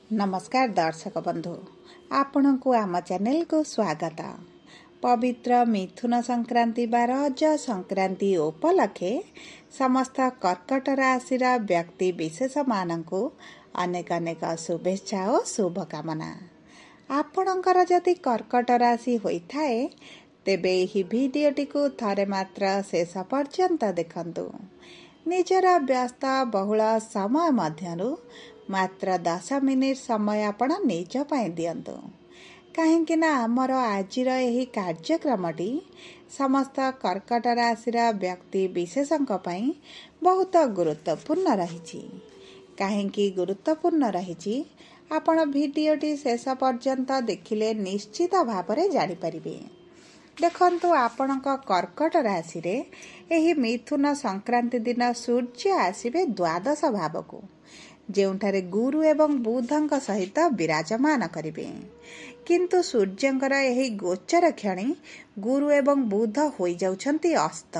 नमस्कार दर्शक बंधु, आपण को आम चैनल को स्वागत। पवित्र मिथुन संक्रांति बा रज संक्रांति उपलक्षे समस्त कर्कट राशि व्यक्ति विशेष मानकु अनेक अनेक शुभेच्छा और शुभकामना। आपणकर जदि कर्कट राशि होइथाए तेबे एही भिडियोटी को थरे मात्र शेष पर्यंत देखंतु। निजर व्यस्त बहुल समय मध्यरु मात्र 10 मिनिट समय आपण निज पाई दियंतु, कहीं आमर आजिर एही कार्यक्रमटी समस्त कर्कट राशि व्यक्ति विशेषक पई बहुत गुरुत्वपूर्ण रही। कहीं गुरुत्वपूर्ण रही आपण भिडियोटी शेष पर्यंत देखिले निश्चित भावरे जानि परिबे। देखंतु आपणक कर्कट राशि रे एही मिथुन संक्रांति दिन सूर्य आसिबे द्वादश भावकु, जेउठारे गुरु एवं बुधंक सहित विराजमान करिवे। किंतु सूर्यंकर एही गोचर क्षणी गुरु एवं बुध होई जाउछंती अस्त,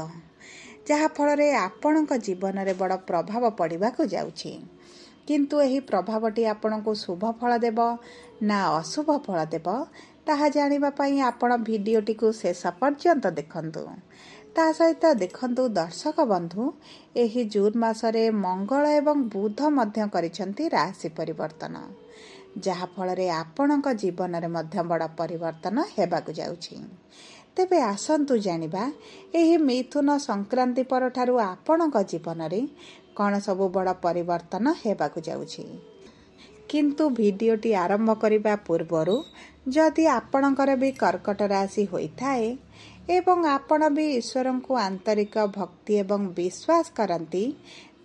जहा फलरे आपणक जीवन रे बड़ प्रभाव पड़िबाकु जाउछि। किंतु एही प्रभावटी आपणको शुभ फल देब ना अशुभ फल देब ताहा जानिबा पई आपण भिडियोटी को शेष पर्यंत देखंतु। ता सहित देखंतु दर्शक बंधु, एही जून मासरे मंगल एवं बुध मध्य करिसंती राशि परिवर्तन, जहा फलरे आपणक जीवन रे मध्य बड़ परिवर्तन हेबाकु जाउछि। तेबे आसंतु जानिबा एही मिथुन संक्रांति परठारु आपणक जीवन रे कौन सबु बड़ परिवर्तन हेबाकु जाउछि। किंतु भिडियोटी आरंभ करिबा पूर्वरु जदि आपणकर भी कर्कट राशि होइथाए एवं आपण भी ईश्वर को आंतरिक भक्ति एवं विश्वास करती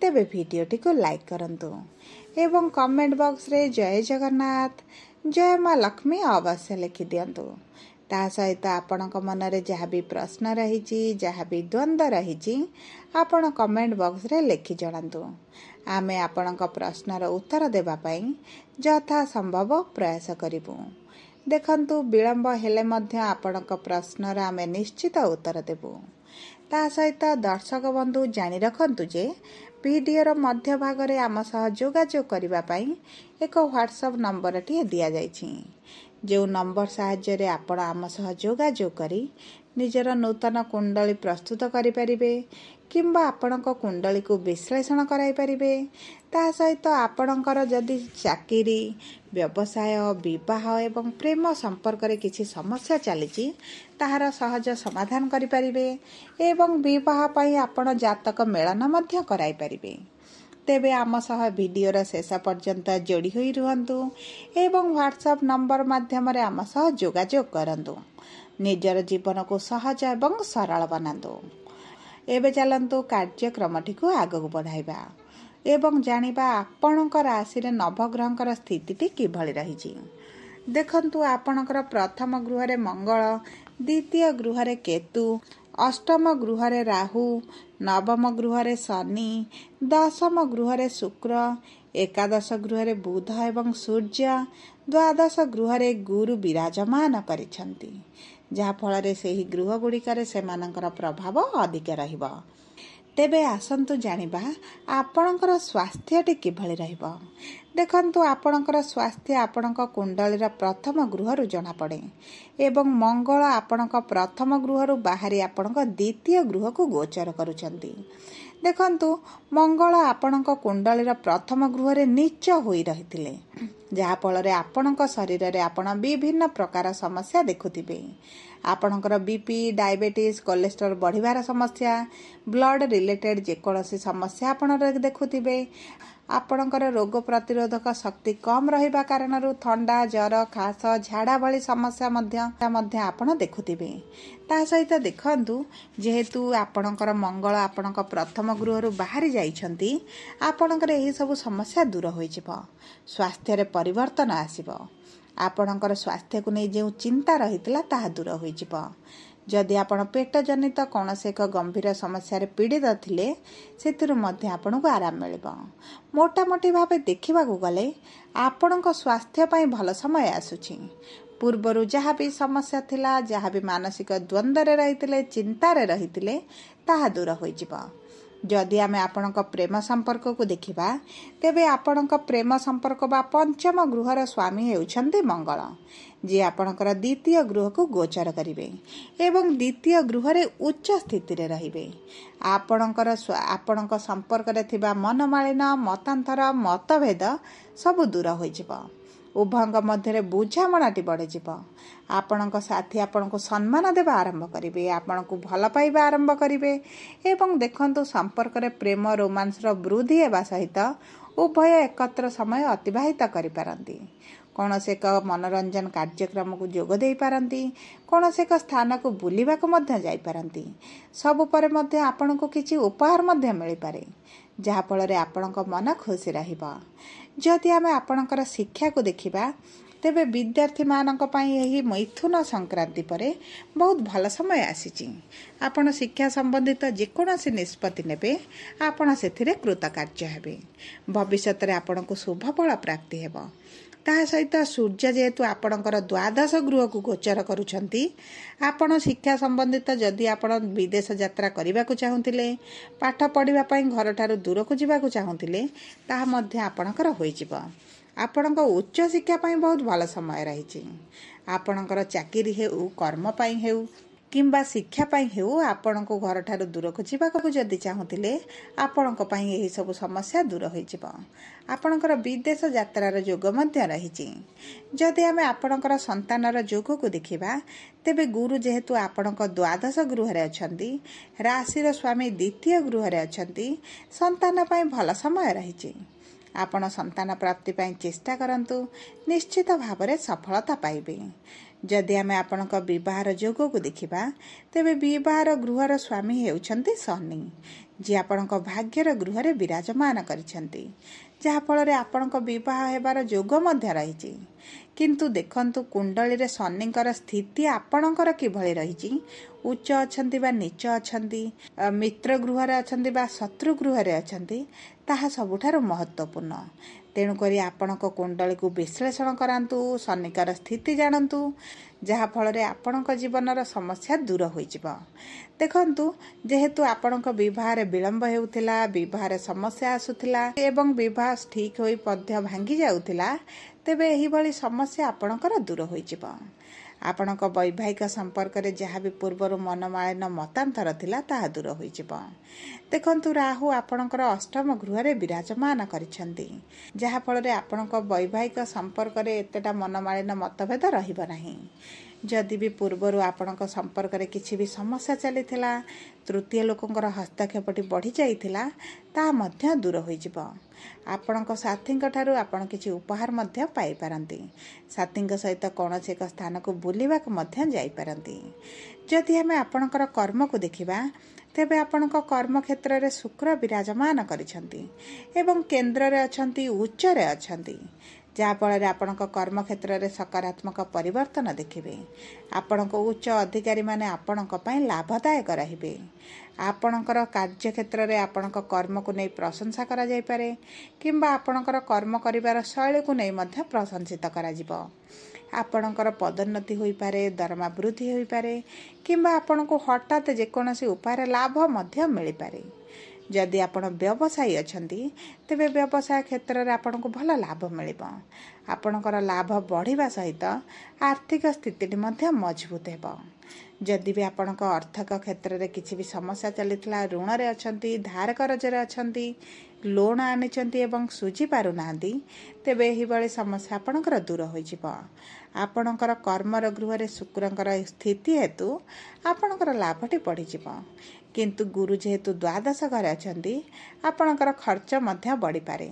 तेबे भिडियोटी को लाइक करंतु एवं कमेंट बॉक्स रे जय जगन्नाथ जय मां लक्ष्मी अवश्य लिखि दियंतु। ता सहित आपणक मन रे जहा भी प्रश्न रही जहा भी द्वंद्व रही आपण कमेंट बॉक्स रे लिखि जणांतु। आमे आपणक प्रश्नर उत्तर देबा पई यथा संभव प्रयास करिबु। देखंतु विलंब हेले मध्य आपणक प्रश्नर आमे निश्चित उत्तर देबु। ता सहित दर्शक बंधु जानि रखंतु जे वीडियोर मध्य भाग रे आम सह जोगाजोग करिबा पई एक व्हाट्सएप नंबर टी दिया जाइछि, जो नंबर साहाय्य रे आपण आम सह जोगाजोग करी निजर नूतन कुंडली प्रस्तुत करि परिबे किंबा आपणक कुंडली को विश्लेषण कराई परिबे। ता सहित आपणकर जदि चाकरी व्यवसाय विवाह एवं प्रेम संपर्क रे किछि समस्या चलीछि ताहार सहज समाधान करि परिबे एवं विवाह पई आपण जातक मेलन मध्य कराई परिबे। तेबे आम सह भिडियोर शेष पर्यंत जोड़ी होई रुहंतु एवं व्हाट्सएप नंबर माध्यम रे आम सह जोगाजोग करंतु। निजर जीवन को सहज एवं सरल बनांतु। एबे चलंतु कार्यक्रमटी को आगक बढ़ाइबा एवं जानिबा आपणकर राशि रे नवग्रहंकर स्थितिटी किभଳି रहिछि। देखंतु आपणकर प्रथम गृह रे मंगल, द्वितीय गृह रे केतु, अष्टम गृह रे राहु, नवम गृह रे शनि, दशम गृह रे शुक्र, एकादश गृह रे बुध एवं सूर्य, द्वादश गृह रे गुरु विराजमान करिसंती, जहा फलरे सेही गृह गुड़िकर सेमानकर प्रभाव अधिक रहिबो। तेबे आसंतु जानिबा आपणकर स्वास्थ्यटी किभଳି रहिबो। देखंतु आपणकर स्वास्थ्य आपणक कुंडलीर प्रथम गृहरु जना पड़े एवं मंगल आपणक प्रथम गृहरु बाहरी आपणक द्वितीय गृह को गोचर करूचंती। देखंतु मंगल आपणक कुंडलीर प्रथम गृह रे नीच होई रहिथिले, जहा फलरे आपणक शरीर रे आपण विभिन्न प्रकार समस्या देखुथिबे। आपणकर बीपी, डायबिटीज, कोलेस्ट्रॉल बढ़िबार समस्या, ब्लड रिलेटेड जेकोसी समस्या आपण देखुथिबे। आपणकर रोग प्रतिरोधक शक्ति कम रहिबा कारणरु ठंडा, जर, खास, झाड़ा भली समस्या मध्य आपण देखुथिबे। ता सहित देखंतु जेहेतु आपणकर मंगल आपणक प्रथम गृहरु बाहरी जाइछंती, आपणकर एही सब समस्या दूर होई जिवो, स्वास्थ्य रे परिवर्तन आसीबो। आपणकर स्वास्थ्य को नहीं जो चिंता रहितला ताहा दूर होई जिवो। जदि आपण पेट जनित कौनसी एक गंभीर समस्या रे पीड़ित थिले सेतिरु मध्य आपणको आराम मिलिबो। मोटामोटी भावे देखिबा को गले आपणको स्वास्थ्य पई भल समय आसुछि। पूर्वरु जहाँ भी समस्या थिला, जहाँ भी मानसिक द्वंद्व रे रहितिले, चिंता रे रहितिले ताहा दूर होई जिवो। जदि आमे आपणक प्रेम संपर्क को देखिबा तेबे आपणक प्रेम संपर्क बा पंचम गृहर स्वामी हेउछन्ति मंगल, जे आपणकर द्वितीय गृह को गोचर करिवे एवं द्वितीय गृह रे उच्च स्थिति रे रहिबे। आपणक संपर्क रे थिबा मनमालिन, मतांतर, मतभेद सब दूर होइजिबो। उभयଙ୍କ ମଧ୍ୟରେ ବୁଝାମଣାଟି ବଢ଼ିଯିବ। ଆପଣଙ୍କ ସାଥୀ ଆପଣଙ୍କୁ ସମ୍ମାନ ଦେବା ଆରମ୍ଭ କରିବେ, ଆପଣଙ୍କୁ ଭଲ ପାଇବା ଆରମ୍ଭ କରିବେ ଏବଂ ଦେଖନ୍ତୁ ସମ୍ପର୍କରେ ପ୍ରେମ ରୋମାନ୍ସର ବୃଦ୍ଧି ହେବା ସହିତ ଉଭୟ ଏକତ୍ର ସମୟ ଅତିବାହିତ କରିପାରନ୍ତି। କୌଣସି ଏକ ମନୋରଞ୍ଜନ କାର୍ଯ୍ୟକ୍ରମକୁ ଯୋଗ ଦେଇପାରନ୍ତି, କୌଣସି ଏକ ସ୍ଥାନକୁ ବୁଲିବାକୁ ମଧ୍ୟ ଯାଇପାରନ୍ତି। ସବୁ ପରେ ମଧ୍ୟ ଆପଣଙ୍କୁ କିଛି ଉପହାର ମଧ୍ୟ ମିଳିପାରେ, ଯାହାଫଳରେ ଆପଣଙ୍କ ମନ ଖୁସି ରହିବ। ଯଦି ଆମେ ଆପଣଙ୍କର ଶିକ୍ଷାକୁ ଦେଖିବା ତେବେ ବିଦ୍ୟାର୍ଥୀମାନଙ୍କ ପାଇଁ ଏହି ମୈଥୁନ ସଂକ୍ରାନ୍ତି ପରେ ବହୁତ ଭଲ ସମୟ ଆସିଛି। ଆପଣ ଶିକ୍ଷା ସମ୍ବନ୍ଧିତ ଯେକୌଣସି ନିଷ୍ପତ୍ତି ନେବେ ଆପଣ ସେଥିରେ କୃତକାର୍ଯ୍ୟ ହେବେ। ଭବିଷ୍ୟତରେ ଆପଣଙ୍କୁ ଶୁଭ ଫଳ ପ୍ରାପ୍ତି ହେବ। ତାହା ସହିତ ସୂର୍ଯ୍ୟ ଯେହେତୁ ଆପଣଙ୍କର ଦ୍ୱାଦଶ ଗୃହକୁ ଗୋଚର କରୁଛନ୍ତି, ଆପଣ ଶିକ୍ଷା ସମ୍ବନ୍ଧିତ ଯଦି ଆପଣ ବିଦେଶ ଯାତ୍ରା କରିବାକୁ ଚାହୁଁଥିଲେ, ପାଠ ପଢ଼ିବା ପାଇଁ ଘରଠାରୁ ଦୂରକୁ ଯିବାକୁ ଚାହୁଁଥିଲେ, ତାହା ମଧ୍ୟ ଆପଣଙ୍କର ହୋଇଯିବ। ଆପଣଙ୍କ ଉଚ୍ଚ ଶିକ୍ଷା ପାଇଁ ବହୁତ ଭଲ ସମୟ ରହିଛି। ଆପଣଙ୍କର ଚାକିରି ହେଉ, କର୍ମ ପାଇଁ ହେଉ କିମ୍ବା ଶିକ୍ଷା ପାଇଁ ହେଉ, ଆପଣଙ୍କୁ ଘରଠାରୁ ଦୂରକୁ ଯିବାକୁ ଯଦି ଚାହୁଁଥିଲେ ଆପଣଙ୍କ ପାଇଁ ଏହି ସବୁ ସମସ୍ୟା ଦୂର ହୋଇଯିବ। ଆପଣଙ୍କର ବିଦେଶ ଯାତ୍ରାର ଯୋଗ ମଧ୍ୟ ରହିଛି। ଯଦି ଆମେ ଆପଣଙ୍କର ସନ୍ତାନର ଯୋଗକୁ ଦେଖିବା ତେବେ ଗୁରୁ ଯେହେତୁ ଆପଣଙ୍କ ଦ୍ୱାଦଶ ଗୃହରେ ଅଛନ୍ତି, ରାଶିର ସ୍ୱାମୀ ଦ୍ୱିତୀୟ ଗୃହରେ ଅଛନ୍ତି, ସନ୍ତାନ ପାଇଁ ଭଲ ସମୟ ରହିଛି। ଆପଣ ସନ୍ତାନ ପ୍ରାପ୍ତି ପାଇଁ ଚେଷ୍ଟା କରନ୍ତୁ, ନିଶ୍ଚିତ ଭାବରେ ସଫଳତା ପାଇବେ। ଯଦି ଆମେ ଆପଣଙ୍କ ବିବାହର ଯୋଗକୁ ଦେଖିବା ତେବେ ବିବାହର ଗୃହର ସ୍ୱାମୀ ହେଉଛନ୍ତି ଶନି, ଯିଏ ଆପଣଙ୍କ ଭାଗ୍ୟର ଗୃହରେ ବିରାଜମାନ କରିଛନ୍ତି, ଯାହାଫଳରେ ଆପଣଙ୍କ ବିବାହ ହେବାର ଯୋଗ ମଧ୍ୟ ରହିଛି। କିନ୍ତୁ ଦେଖନ୍ତୁ କୁଣ୍ଡଳୀରେ ଶନିଙ୍କର ସ୍ଥିତି ଆପଣଙ୍କର କିଭଳି ରହିଛି, ଉଚ୍ଚ ଅଛନ୍ତି ବା ନିଚ ଅଛନ୍ତି, ମିତ୍ର ଗୃହରେ ଅଛନ୍ତି ବା ଶତ୍ରୁ ଗୃହରେ ଅଛନ୍ତି, ତାହା ସବୁଠାରୁ ମହତ୍ତ୍ୱପୂର୍ଣ୍ଣ। ତେଣୁକରି ଆପଣଙ୍କ କୁଣ୍ଡଳୀକୁ ବିଶ୍ଳେଷଣ କରାନ୍ତୁ, ଶନିଙ୍କର ସ୍ଥିତି ଜାଣନ୍ତୁ, ଯାହାଫଳରେ ଆପଣଙ୍କ ଜୀବନର ସମସ୍ୟା ଦୂର ହୋଇଯିବ। ଦେଖନ୍ତୁ, ଯେହେତୁ ଆପଣଙ୍କ ବିବାହରେ ବିଳମ୍ବ ହେଉଥିଲା, ବିବାହରେ ସମସ୍ୟା ଆସୁଥିଲା ଏବଂ ବିବାହ ଠିକ୍ ହୋଇ ମଧ୍ୟ ଭାଙ୍ଗି ଯାଉଥିଲା, ତେବେ ଏହିଭଳି ସମସ୍ୟା ଆପଣଙ୍କର ଦୂର ହୋଇଯିବ। ଆପଣଙ୍କ ବୈବାହିକ ସମ୍ପର୍କରେ ଯାହା ବି ପୂର୍ବରୁ ମନମାଳିନ ମତାନ୍ତର ଥିଲା ତାହା ଦୂର ହୋଇଯିବ। ଦେଖନ୍ତୁ, ରାହୁ ଆପଣଙ୍କର ଅଷ୍ଟମ ଗୃହରେ ବିରାଜମାନ କରିଛନ୍ତି, ଯାହାଫଳରେ ଆପଣଙ୍କ ବୈବାହିକ ସମ୍ପର୍କରେ ଏତେଟା ମନମାଳିନ ମତଭେଦ ରହିବ ନାହିଁ। ଯଦି ବି ପୂର୍ବରୁ ଆପଣଙ୍କ ସମ୍ପର୍କରେ କିଛି ବି ସମସ୍ୟା ଚାଲିଥିଲା, ତୃତୀୟ ଲୋକଙ୍କର ହସ୍ତକ୍ଷେପଟି ବଢ଼ିଯାଇଥିଲା, ତାହା ମଧ୍ୟ ଦୂର ହୋଇଯିବ। ଆପଣଙ୍କ ସାଥୀଙ୍କ ଠାରୁ ଆପଣ କିଛି ଉପହାର ମଧ୍ୟ ପାଇପାରନ୍ତି। ସାଥୀଙ୍କ ସହିତ କୌଣସି ଏକ ସ୍ଥାନକୁ ବୁଲିବାକୁ ମଧ୍ୟ ଯାଇପାରନ୍ତି। ଯଦି ଆମେ ଆପଣଙ୍କର କର୍ମକୁ ଦେଖିବା ତେବେ ଆପଣଙ୍କ କର୍ମକ୍ଷେତ୍ରରେ ଶୁକ୍ର ବିରାଜମାନ କରିଛନ୍ତି ଏବଂ କେନ୍ଦ୍ରରେ ଅଛନ୍ତି, ଉଚ୍ଚରେ ଅଛନ୍ତି, ଯାହାଫଳରେ ଆପଣଙ୍କ କର୍ମକ୍ଷେତ୍ରରେ ସକାରାତ୍ମକ ପରିବର୍ତ୍ତନ ଦେଖିବେ। ଆପଣଙ୍କ ଉଚ୍ଚ ଅଧିକାରୀମାନେ ଆପଣଙ୍କ ପାଇଁ ଲାଭଦାୟକ ରହିବେ। ଆପଣଙ୍କର କାର୍ଯ୍ୟକ୍ଷେତ୍ରରେ ଆପଣଙ୍କ କର୍ମକୁ ନେଇ ପ୍ରଶଂସା କରାଯାଇପାରେ କିମ୍ବା ଆପଣଙ୍କର କର୍ମ କରିବାର ଶୈଳୀକୁ ନେଇ ମଧ୍ୟ ପ୍ରଶଂସିତ କରାଯିବ। ଆପଣଙ୍କର ପଦୋନ୍ନତି ହୋଇପାରେ, ଦରମା ବୃଦ୍ଧି ହୋଇପାରେ କିମ୍ବା ଆପଣଙ୍କୁ ହଠାତ୍ ଯେକୌଣସି ଉପାୟରେ ଲାଭ ମଧ୍ୟ ମିଳିପାରେ। ଯଦି ଆପଣ ବ୍ୟବସାୟୀ ଅଛନ୍ତି ତେବେ ବ୍ୟବସାୟ କ୍ଷେତ୍ରରେ ଆପଣଙ୍କୁ ଭଲ ଲାଭ ମିଳିବ। ଆପଣଙ୍କର ଲାଭ ବଢ଼ିବା ସହିତ ଆର୍ଥିକ ସ୍ଥିତିଟି ମଧ୍ୟ ମଜବୁତ ହେବ। ଯଦି ବି ଆପଣଙ୍କ ଆର୍ଥିକ କ୍ଷେତ୍ରରେ କିଛି ବି ସମସ୍ୟା ଚାଲିଥିଲା, ଋଣରେ ଅଛନ୍ତି, ଧାର କରଜରେ ଅଛନ୍ତି, ଲୋନ୍ ଆଣିଛନ୍ତି ଏବଂ ସୁଝି ପାରୁନାହାନ୍ତି, ତେବେ ଏହିଭଳି ସମସ୍ୟା ଆପଣଙ୍କର ଦୂର ହୋଇଯିବ। ଆପଣଙ୍କର କର୍ମର ଗୃହରେ ଶୁକ୍ରଙ୍କର ସ୍ଥିତି ହେତୁ ଆପଣଙ୍କର ଲାଭଟି ବଢ଼ିଯିବ। କିନ୍ତୁ ଗୁରୁ ଯେହେତୁ ଦ୍ୱାଦଶ ଘରେ ଅଛନ୍ତି, ଆପଣଙ୍କର ଖର୍ଚ୍ଚ ମଧ୍ୟ ବଢ଼ିପାରେ।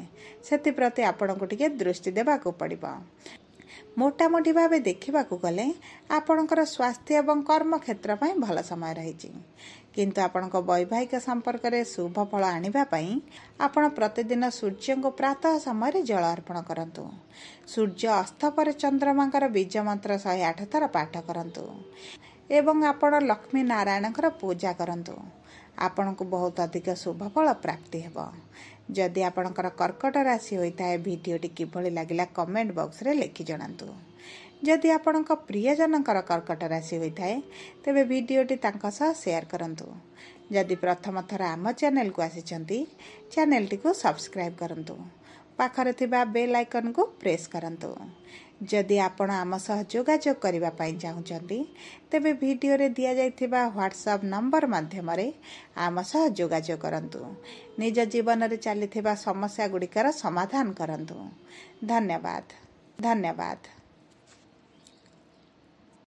ସେଥିପ୍ରତି ଆପଣଙ୍କୁ ଟିକେ ଦୃଷ୍ଟି ଦେବାକୁ ପଡ଼ିବ। ମୋଟାମୋଟି ଭାବେ ଦେଖିବାକୁ ଗଲେ ଆପଣଙ୍କର ସ୍ୱାସ୍ଥ୍ୟ ଏବଂ କର୍ମକ୍ଷେତ୍ର ପାଇଁ ଭଲ ସମୟ ରହିଛି। କିନ୍ତୁ ଆପଣଙ୍କ ବୈବାହିକ ସମ୍ପର୍କରେ ଶୁଭ ଫଳ ଆଣିବା ପାଇଁ ଆପଣ ପ୍ରତିଦିନ ସୂର୍ଯ୍ୟଙ୍କୁ ପ୍ରାତଃ ସମୟରେ ଜଳ ଅର୍ପଣ କରନ୍ତୁ। ସୂର୍ଯ୍ୟ ଅସ୍ତ ପରେ ଚନ୍ଦ୍ରମାଙ୍କର ବୀଜ ମନ୍ତ୍ର 108 ଥର ପାଠ କରନ୍ତୁ ଏବଂ ଆପଣ ଲକ୍ଷ୍ମୀ ନାରାୟଣଙ୍କର ପୂଜା କରନ୍ତୁ। ଆପଣଙ୍କୁ ବହୁତ ଅଧିକ ଶୁଭ ଫଳ ପ୍ରାପ୍ତି ହେବ। जदि आपणकर कर्कट राशि होता है भिडटी किभली लगिला कमेंट बॉक्स रे लिखि जणातु। जदि आपणक प्रियजनकर कर्कट राशि होता है तेबे भिडटी तांका सह शेयर करंतु। जदि प्रथम थर आम चैनल को आसिचंती चैनल टी को सब्सक्राइब करंतु। पाखरे थिबा बेल आइकन को प्रेस करंतु। जदि आपण आम सह जोगाजोग करबा पई चाहुचंती तेबे वीडियो रे दिया जाइथिबा व्हाट्सएप नंबर माध्यमरे आम सह जोगाजोग करंतु। निज जीवन रे चलिथिबा समस्या गुड़िकर समाधान करंतु। धन्यवाद।